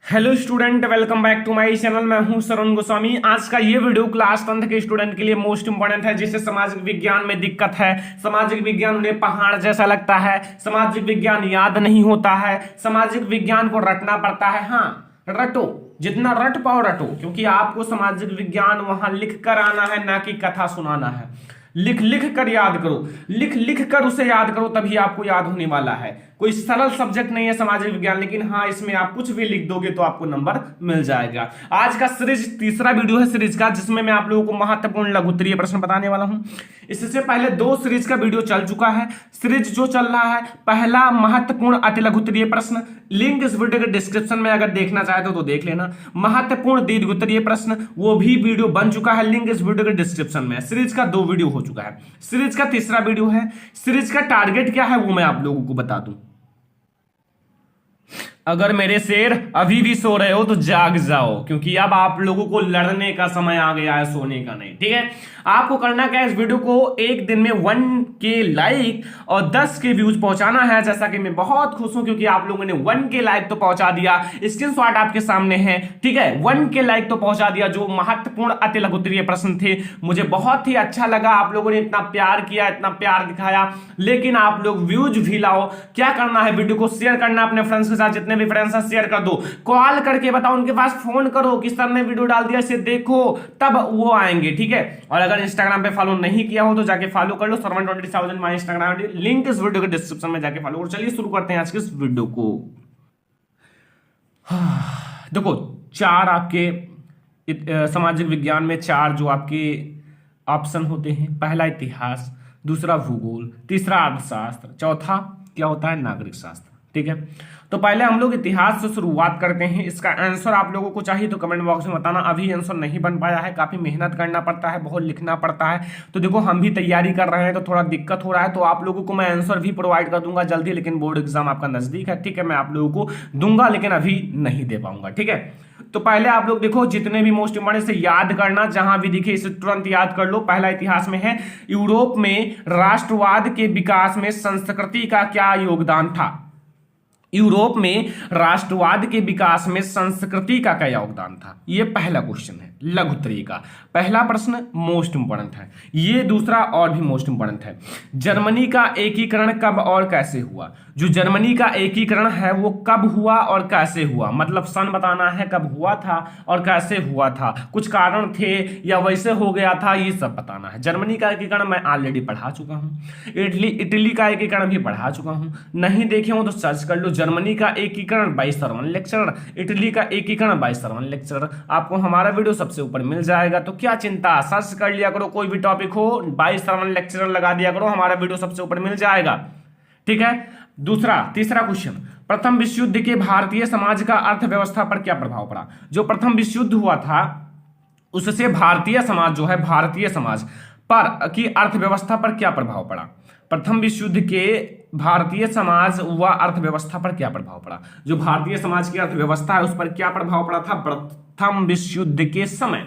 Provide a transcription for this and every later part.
Hello student, welcome back to my channel. मैं हूं सरुण गोस्वामी। आज का ये वीडियो क्लास 10th के स्टूडेंट के लिए मोस्ट इंपोर्टेंट है, जिसे सामाजिक विज्ञान में दिक्कत है। सामाजिक विज्ञान उन्हें पहाड़ जैसा लगता है, सामाजिक विज्ञान याद नहीं होता है, सामाजिक विज्ञान को रटना पड़ता है। हाँ, रटो, जितना रट पाओ रटो, क्योंकि आपको सामाजिक विज्ञान वहां लिख कर आना है, ना कि कथा सुनाना है। लिख लिख कर याद करो, लिख लिख कर उसे याद करो, तभी आपको याद होने वाला है। कोई सरल सब्जेक्ट नहीं है सामाजिक विज्ञान, लेकिन हाँ, इसमें आप कुछ भी लिख दोगे तो आपको नंबर मिल जाएगा। आज का सीरीज तीसरा वीडियो है सीरीज का, जिसमें मैं आप लोगों को महत्वपूर्ण लघु उत्तरीय प्रश्न बताने वाला हूं। इससे पहले दो सीरीज का वीडियो चल चुका है। सीरीज जो चल रहा है, पहला महत्वपूर्ण अति लघु उत्तरीय प्रश्न, लिंक इस वीडियो के डिस्क्रिप्शन में, अगर देखना चाहते हो तो देख लेना। महत्वपूर्ण दीर्घ उत्तरीय प्रश्न, वो भी वीडियो बन चुका है, लिंक इस वीडियो के डिस्क्रिप्शन में। सीरीज का 2 वीडियो हो चुका है, सीरीज का तीसरा वीडियो है। सीरीज का टारगेट क्या है वो मैं आप लोगों को बता दूं। अगर मेरे शेर अभी भी सो रहे हो तो जाग जाओ, क्योंकि अब आप लोगों को लड़ने का समय आ गया है, सोने का नहीं। ठीक है, आपको करना क्या है, इस वीडियो को एक दिन में 1K लाइक और 10K व्यूज पहुंचाना है। जैसा कि मैं बहुत खुश हूं, क्योंकि आप लोगों ने 1K लाइक तो पहुंचा दिया, स्क्रीनशॉट आपके सामने है। ठीक है, 1K लाइक तो पहुंचा दिया। जो महत्वपूर्ण अति लघु उत्तरीय प्रश्न थे, मुझे बहुत ही अच्छा लगा। आप लोगों ने इतना प्यार किया, इतना प्यार दिखाया, लेकिन आप लोग व्यूज भी लाओ। क्या करना है, वीडियो को शेयर करना अपने फ्रेंड्स के साथ, जितने भी फ्रेंड्स हैं शेयर कर दो। कॉल करके बताओ, उनके पास फोन करो कि सर ने वीडियो डाल दिया, इसे देखो, तब वो आएंगे। ठीक है, और अगर इंस्टाग्राम पे फॉलो नहीं किया हो तो जाके फॉलो कर लो, Sarwan27 माय इंस्टाग्राम लिंक इस वीडियो के डिस्क्रिप्शन में जाके फॉलो करो। चलिए शुरू करते हैं आज के इस वीडियो को। देखो, 4 आपके सामाजिक विज्ञान में 4 जो आपके ऑप्शन होते हैं। पहला इतिहास, दूसरा भूगोल, तीसरा अर्थशास्त्र, चौथा क्या होता है, नागरिक शास्त्र। ठीक है, तो पहले हम लोग इतिहास से शुरुआत करते हैं। इसका आंसर आप लोगों को चाहिए तो कमेंट बॉक्स में बताना। अभी आंसर नहीं बन पाया है, काफी मेहनत करना पड़ता है, बहुत लिखना पड़ता है। तो देखो, हम भी तैयारी कर रहे हैं तो थोड़ा दिक्कत हो रहा है, तो आप लोगों को मैं आंसर भी प्रोवाइड कर दूंगा जल्दी, लेकिन बोर्ड एग्जाम आपका नजदीक है। ठीक है, मैं आप लोगों को दूंगा, लेकिन अभी नहीं दे पाऊंगा। ठीक है, तो पहले आप लोग देखो, जितने भी मोस्ट इंपोर्टेंट से याद करना, जहां भी दिखे इसे तुरंत याद कर लो। पहला इतिहास में है, यूरोप में राष्ट्रवाद के विकास में संस्कृति का क्या योगदान था। यूरोप में राष्ट्रवाद के विकास में संस्कृति का क्या योगदान था, यह पहला क्वेश्चन है लघु उत्तरीय का। पहला प्रश्न मोस्ट इंपोर्टेंट है। ये दूसरा और भी मोस्ट इंपोर्टेंट है। जर्मनी का एकीकरण कब और कैसे हुआ। जो जर्मनी का एकीकरण है वो कब हुआ और कैसे हुआ, मतलब सन बताना है, कब हुआ था और कैसे हुआ था, कुछ कारण थे या वैसे हो गया था, ये सब बताना है। जर्मनी का एकीकरण मैं ऑलरेडी पढ़ा चुका हूं। इटली का एकीकरण भी पढ़ा चुका हूं, नहीं देखे हो तो सर्च कर लो। जर्मनी का एकीकरण बाय सरवन लेक्चरर, इटली का एकीकरण बाय सरवन लेक्चरर, आपको हमारा वीडियो सबसे ऊपर मिल जाएगा। तो क्या चिंता, सर्च कर लिया करो, कोई भी टॉपिक हो बाय सरवन लेक्चरर लगा दिया करो, हमारा वीडियो सबसे ऊपर मिल जाएगा। ठीक है, तीसरा क्वेश्चन, प्रथम विश्व युद्ध के भारतीय समाज का अर्थव्यवस्था पर क्या प्रभाव पड़ा। जो प्रथम विश्व युद्ध हुआ था उससे भारतीय समाज जो है, भारतीय समाज पर की अर्थव्यवस्था पर क्या प्रभाव पड़ा। प्रथम विश्व युद्ध के भारतीय समाज व अर्थव्यवस्था पर क्या प्रभाव पड़ा। जो भारतीय समाज की अर्थव्यवस्था है उस पर क्या प्रभाव पड़ा था प्रथम विश्व युद्ध के समय।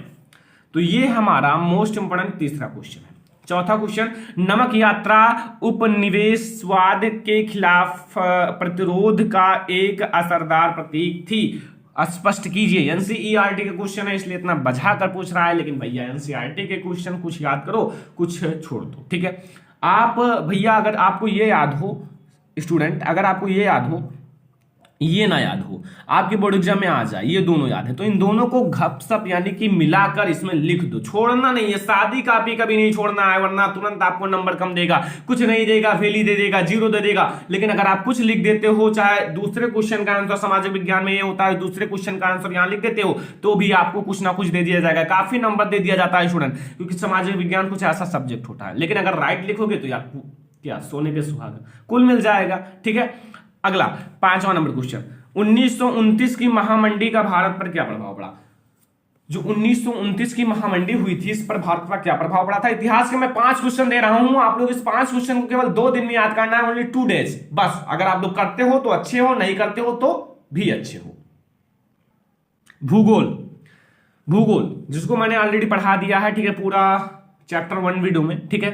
तो ये हमारा मोस्ट इंपोर्टेंट तीसरा क्वेश्चन है। चौथा क्वेश्चन, नमक यात्रा उपनिवेशवाद के खिलाफ प्रतिरोध का एक असरदार प्रतीक थी। स्पष्ट कीजिए। एनसीईआरटी का क्वेश्चन है, इसलिए इतना बजा कर पूछ रहा है, लेकिन भैया एनसीईआरटी के क्वेश्चन कुछ याद करो, कुछ छोड़ दो। ठीक है, आप भैया अगर आपको ये याद हो, स्टूडेंट अगर आपको ये याद हो, ये ना याद हो, आपके बोर्ड एग्जाम में आ जाए, ये दोनों याद है, तो इन दोनों को घपसप यानी कि मिलाकर इसमें लिख दो। छोड़ना नहीं है, सादी कॉपी कभी नहीं छोड़ना है, वरना तुरंत आपको नंबर कम देगा, कुछ नहीं देगा, फेल ही दे देगा, 0 दे देगा। लेकिन अगर आप कुछ लिख देते हो, चाहे दूसरे क्वेश्चन का आंसर सामाजिक विज्ञान में ये होता है, दूसरे क्वेश्चन का आंसर यहाँ लिख देते हो, तो भी आपको कुछ ना कुछ दे दिया जाएगा, काफी नंबर दे दिया जाता है स्टूडेंट, क्योंकि सामाजिक विज्ञान कुछ ऐसा सब्जेक्ट होता है। लेकिन अगर राइट लिखोगे तो यार क्या सोने पे सुहागा कुल मिल जाएगा। ठीक है, अगला 5वां नंबर क्वेश्चन, 1929 की महामंडी का भारत पर क्या प्रभाव पड़ा। जो 1929 की महामंडी हुई थी, इस पर भारत पर क्या प्रभाव पड़ा था। इतिहास के मैं 5 क्वेश्चन दे रहा हूं, आप लोग इस 5 क्वेश्चन को केवल 2 दिन में याद करना है, ओनली 2 डेज बस। अगर आप लोग करते हो तो अच्छे हो, नहीं करते हो तो भी अच्छे हो। भूगोल जिसको मैंने ऑलरेडी पढ़ा दिया है, ठीक है, पूरा चैप्टर 1 वीडियो में। ठीक है,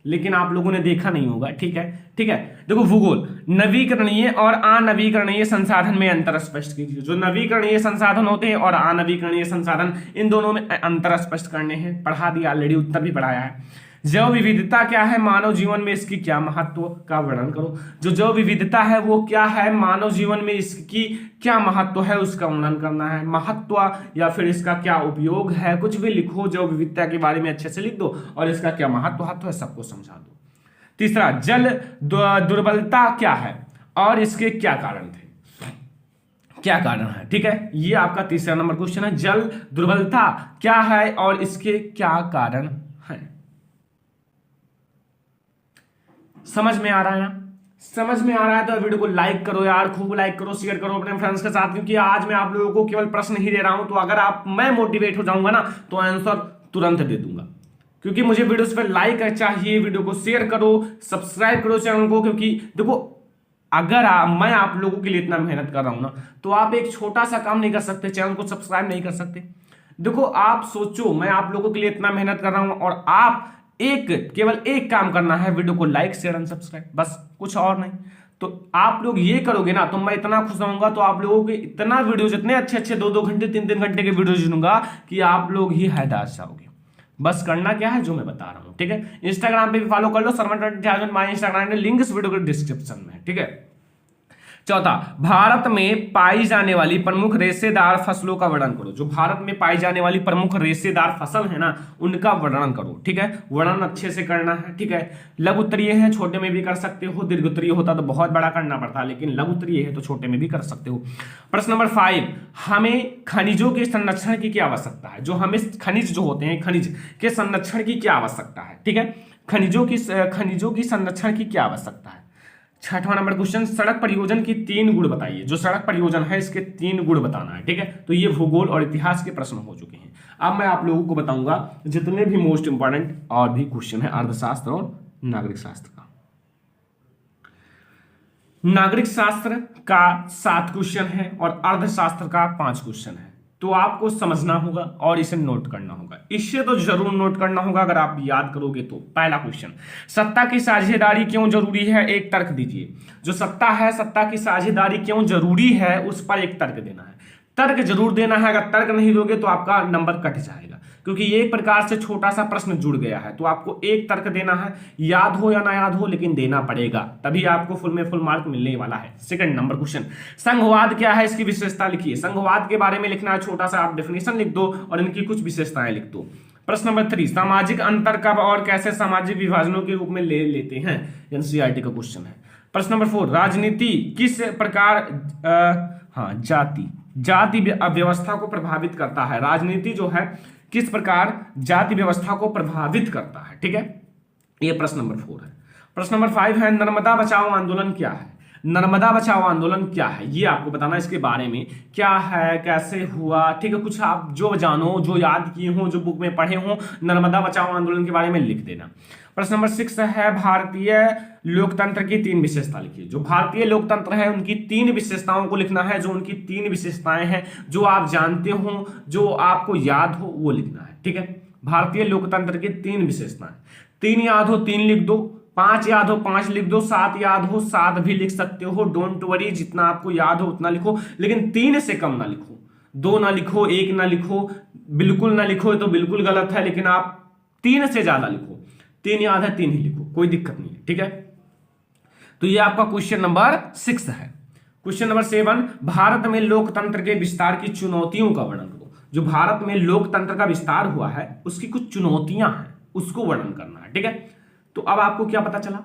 लेकिन आप लोगों ने देखा नहीं होगा। ठीक है, ठीक है। देखो भूगोल, नवीकरणीय और अनवीकरणीय संसाधन में अंतर स्पष्ट कीजिए। जो नवीकरणीय संसाधन होते हैं और अनवीकरणीय संसाधन, इन दोनों में अंतर स्पष्ट करने हैं। पढ़ा दिया ऑलरेडी, उत्तर भी पढ़ाया है। जैव विविधता क्या है, मानव जीवन में इसकी क्या महत्व का वर्णन करो। जो जैव विविधता है वो क्या है, मानव जीवन में इसकी क्या महत्व है, उसका वर्णन करना है। महत्व या फिर इसका क्या उपयोग है, कुछ भी लिखो, जैव विविधता के बारे में अच्छे से लिख दो और इसका क्या महत्व है सबको समझा दो। तीसरा, जल दुर्बलता क्या है और इसके क्या कारण थे, क्या कारण है। ठीक है, ये आपका तीसरा नंबर क्वेश्चन है। जल दुर्बलता क्या है और इसके क्या कारण है। समझ में आ रहा है ना? समझ में आ रहा है तो वीडियो को लाइक करो यार, खूब लाइक करो, शेयर करो अपने फ्रेंड्स के साथ, क्योंकि आज मैं आप लोगों को केवल प्रश्न ही दे रहा हूं। तो अगर मैं मोटिवेट हो जाऊंगा ना तो आंसर तुरंत दे दूंगा, क्योंकि मुझे वीडियोस पे लाइक चाहिए। वीडियो को शेयर करो, सब्सक्राइब करो चैनल को, क्योंकि देखो अगर मैं आप लोगों के लिए इतना मेहनत कर रहा हूं ना, तो आप एक छोटा सा काम नहीं कर सकते, चैनल को सब्सक्राइब नहीं कर सकते। देखो आप सोचो, मैं आप लोगों के लिए इतना मेहनत कर रहा हूं और आप केवल एक काम करना है, वीडियो को लाइक शेयर एंड सब्सक्राइब, बस कुछ और नहीं। तो आप लोग ये करोगे ना तो मैं इतना खुश रहूंगा। तो आप लोगों के इतना वीडियोस, इतने अच्छे अच्छे 2-2 घंटे 3-3 घंटे के वीडियोस दूंगा कि आप लोग ही हैदाश जाओगे। बस करना क्या है, जो मैं बता रहा हूं। ठीक है, इंस्टाग्राम पे भी फॉलो कर लो, सरमन माई इंस्टाग्राम में, लिंक इस वीडियो के डिस्क्रिप्शन में है। ठीक है। चौथा, भारत में पाई जाने वाली प्रमुख रेशेदार फसलों का वर्णन करो। जो भारत में पाई जाने वाली प्रमुख रेशेदार फसल है ना, उनका वर्णन करो। ठीक है, वर्णन अच्छे से करना है। ठीक है, लघु उत्तरीय है, छोटे में भी कर सकते हो। दीर्घ उत्तरीय होता तो बहुत बड़ा करना पड़ता, लेकिन लघु उत्तरीय है तो छोटे में भी कर सकते हो। प्रश्न नंबर 5, हमें खनिजों के संरक्षण की क्या आवश्यकता है। जो हमें खनिज जो होते हैं, खनिज के संरक्षण की क्या आवश्यकता है। ठीक है, खनिजों की संरक्षण की क्या आवश्यकता है। छठवां नंबर क्वेश्चन, सड़क परियोजन की 3 गुण बताइए। जो सड़क परियोजन है इसके 3 गुण बताना है। ठीक है, तो ये भूगोल और इतिहास के प्रश्न हो चुके हैं। अब मैं आप लोगों को बताऊंगा जितने भी मोस्ट इंपॉर्टेंट और भी क्वेश्चन है अर्थशास्त्र और नागरिक शास्त्र का। नागरिक शास्त्र का 7 क्वेश्चन है और अर्थशास्त्र का 5 क्वेश्चन है। तो आपको समझना होगा और इसे नोट करना होगा। इसे तो जरूर नोट करना होगा अगर आप याद करोगे तो। पहला क्वेश्चन, सत्ता की साझेदारी क्यों जरूरी है, एक तर्क दीजिए। जो सत्ता है, सत्ता की साझेदारी क्यों जरूरी है, उस पर एक तर्क देना है। तर्क जरूर देना है, अगर तर्क नहीं दोगे तो आपका नंबर कट जाएगा, क्योंकि ये एक प्रकार से छोटा सा प्रश्न जुड़ गया है। तो आपको एक तर्क देना है, याद हो या ना याद हो, लेकिन देना पड़ेगा, तभी आपको फुल में फुल मार्क मिलने वाला है। सेकंड नंबर क्वेश्चन, संघवाद क्या है, इसकी विशेषता लिखिए। संघवाद के बारे में लिखना है, छोटा सा आप डेफिनेशन लिख दो और इनकी कुछ विशेषताएं लिख दो। प्रश्न नंबर 3, सामाजिक अंतर कब और कैसे सामाजिक विभाजनों के रूप में ले लेते हैं, एनसीईआरटी का क्वेश्चन है। प्रश्न नंबर 4, राजनीति किस प्रकार जाति व्यवस्था को प्रभावित करता है। राजनीति जो है किस प्रकार जाति व्यवस्था को प्रभावित करता है। ठीक है, ये प्रश्न नंबर 4 है। प्रश्न नंबर 5 है, नर्मदा बचाओ आंदोलन क्या है। नर्मदा बचाओ आंदोलन क्या है, ये आपको बताना, इसके बारे में क्या है, कैसे हुआ। ठीक है, कुछ आप जो जानो, जो याद किए हो, जो बुक में पढ़े हो, नर्मदा बचाओ आंदोलन के बारे में लिख देना। प्रश्न नंबर 6 है, भारतीय लोकतंत्र की 3 विशेषता लिखिए। जो भारतीय लोकतंत्र है उनकी 3 विशेषताओं को लिखना है। जो उनकी 3 विशेषताएं हैं, जो आप जानते हो, जो आपको याद हो, वो लिखना है। ठीक है, भारतीय लोकतंत्र की 3 विशेषताएं। 3 याद हो 3 लिख दो, 5 याद हो 5 लिख दो, 7 याद हो 7 भी लिख सकते हो। डोंट वरी, जितना आपको याद हो उतना लिखो, लेकिन 3 से कम ना लिखो। 2 ना लिखो, 1 ना लिखो, बिल्कुल ना लिखो तो बिल्कुल गलत है, लेकिन आप 3 से ज्यादा लिखो। 3 याद है 3 ही लिखो, कोई दिक्कत नहीं है। ठीक है, तो ये आपका क्वेश्चन नंबर 6 है। क्वेश्चन नंबर 7, भारत में लोकतंत्र के विस्तार की चुनौतियों का वर्णन करो। जो भारत में लोकतंत्र का विस्तार हुआ है उसकी कुछ चुनौतियां हैं, उसको वर्णन करना है। ठीक है, तो अब आपको क्या पता चला,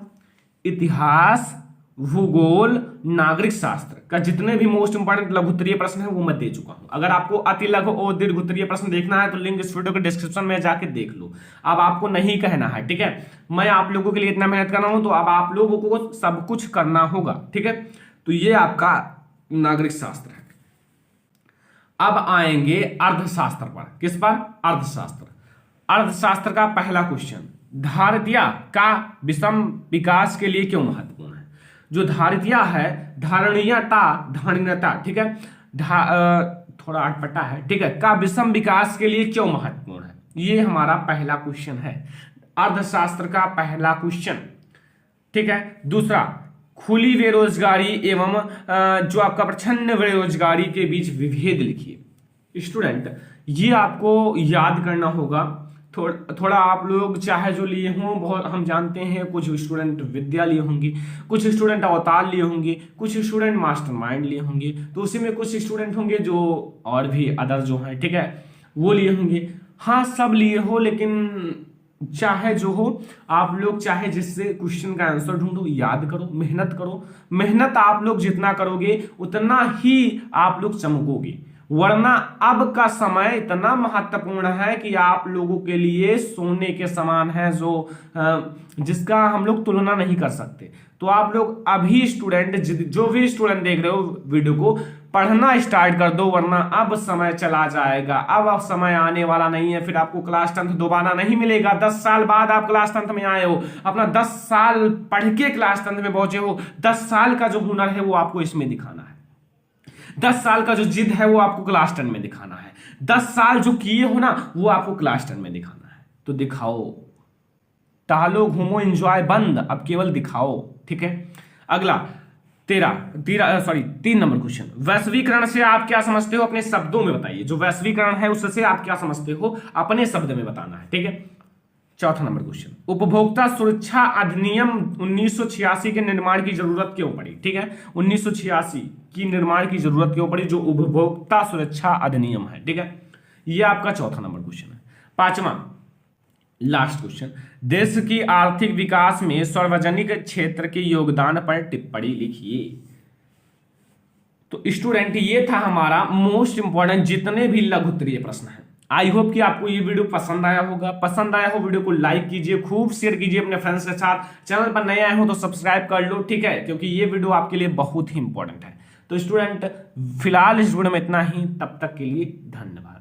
इतिहास, भूगोल, नागरिक शास्त्र का जितने भी मोस्ट इंपोर्टेंट लघु उत्तरीय प्रश्न है वो मैं दे चुका हूं। अगर आपको अति लघु और दीर्घ उत्तरीय प्रश्न देखना है तो लिंक इस वीडियो के डिस्क्रिप्शन में जाके देख लो। अब आपको नहीं कहना है। ठीक है, मैं आप लोगों के लिए इतना मेहनत कर रहा हूं तो अब आप लोगों को सब कुछ करना होगा। ठीक है, तो ये आपका नागरिक शास्त्र है। अब आएंगे अर्थशास्त्र पर। किस पर, अर्थशास्त्र। अर्थशास्त्र का पहला क्वेश्चन, धारितिया का विषम विकास के लिए क्यों महत्वपूर्ण है। जो धारितिया है, धारणीयता, ठीक है, थोड़ा अटपटा है। ठीक है, का विषम विकास के लिए क्यों महत्वपूर्ण है, ये हमारा पहला क्वेश्चन है। अर्थशास्त्र का पहला क्वेश्चन। ठीक है, दूसरा खुली बेरोजगारी एवं जो आपका प्रच्छन्न बेरोजगारी के बीच विभेद लिखिए। स्टूडेंट ये आपको याद करना होगा। थोड़ा आप लोग चाहे जो लिए हों, बहुत हम जानते हैं कुछ स्टूडेंट विद्या लिए होंगे, कुछ स्टूडेंट अवतार लिए होंगे, कुछ स्टूडेंट मास्टरमाइंड लिए होंगे, तो उसी में कुछ स्टूडेंट होंगे जो और भी अदर जो हैं, ठीक है, वो लिए होंगे। हाँ सब लिए हो, लेकिन चाहे जो हो आप लोग चाहे जिससे क्वेश्चन का आंसर ढूंढो, याद करो, मेहनत करो। मेहनत आप लोग जितना करोगे उतना ही आप लोग चमकोगे, वरना अब का समय इतना महत्वपूर्ण है कि आप लोगों के लिए सोने के समान है, जो जिसका हम लोग तुलना नहीं कर सकते। तो आप लोग अभी स्टूडेंट जो भी स्टूडेंट देख रहे हो वीडियो को, पढ़ना स्टार्ट कर दो, वरना अब समय चला जाएगा। अब समय आने वाला नहीं है, फिर आपको क्लास 10 दोबारा नहीं मिलेगा। 10 साल बाद आप क्लास 10 में आए हो, अपना 10 साल पढ़ के क्लास 10 में पहुंचे हो। 10 साल का जो हुनर है वो आपको इसमें दिखाना है। 10 साल का जो जिद है वो आपको क्लास 10 में दिखाना है। 10 साल जो किए हो ना वो आपको क्लास 10 में दिखाना है। तो दिखाओ, टहलो घूमो एंजॉय बंद, अब केवल दिखाओ। ठीक है, अगला 3 नंबर क्वेश्चन। वैश्वीकरण से आप क्या समझते हो, अपने शब्दों में बताइए। जो वैश्वीकरण है उससे आप क्या समझते हो, अपने शब्द में बताना है। ठीक है, 4 नंबर क्वेश्चन। उपभोक्ता सुरक्षा अधिनियम 1986 के निर्माण की जरूरत क्यों पड़ी। ठीक है, 1986 की निर्माण की जरूरत क्यों पड़ी, जो उपभोक्ता सुरक्षा अधिनियम है। ठीक है, ये आपका 4 नंबर क्वेश्चन है। 5वां लास्ट क्वेश्चन। देश की आर्थिक विकास में सार्वजनिक क्षेत्र के योगदान पर टिप्पणी लिखिए। तो स्टूडेंट ये था हमारा मोस्ट इंपॉर्टेंट जितने भी लघु उत्तरीय प्रश्न हैं। आई होप कि आपको ये वीडियो पसंद आया होगा। पसंद आया हो वीडियो को लाइक कीजिए, खूब शेयर कीजिए अपने फ्रेंड्स के साथ। चैनल पर नए आए हो तो सब्सक्राइब कर लो, ठीक है, क्योंकि ये वीडियो आपके लिए बहुत ही इंपॉर्टेंट है। तो स्टूडेंट फिलहाल इस वीडियो में इतना ही, तब तक के लिए धन्यवाद।